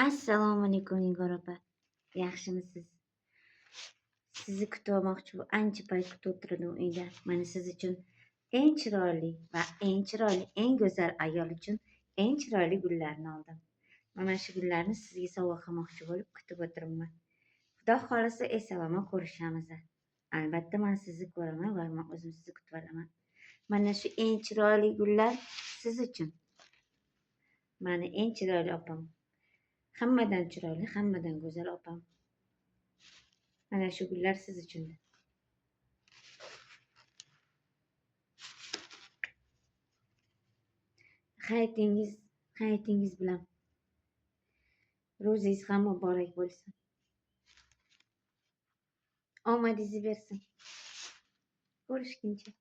Assalomu alaykum Nigor opa. Yaxshimisiz? Sizni kutib olmoqchi ancha payt kutib o'tirdim uyda. Mana siz uchun eng chiroyli va eng go'zal ayol uchun eng chiroyli gullarni oldim. Mana shu gullarni sizga sovg'a qilmoqchi bo'lib kutib o'tiribman. Xudo xolisa eson-omon ko'rishamiz. Albatta men sizni ko'raman va men o'zim sizni kutib olaman. Mana shu eng chiroyli gullar siz uchun. Mani eng chiroyli opam. Hammadan chiroyli, hammadan go'zal opam. Mana shu gullar siz uchun. Hayotingiz bilan. Ro'zingiz ham muborak bo'lsin. Omadingizni bersin. Ko'rishguncha.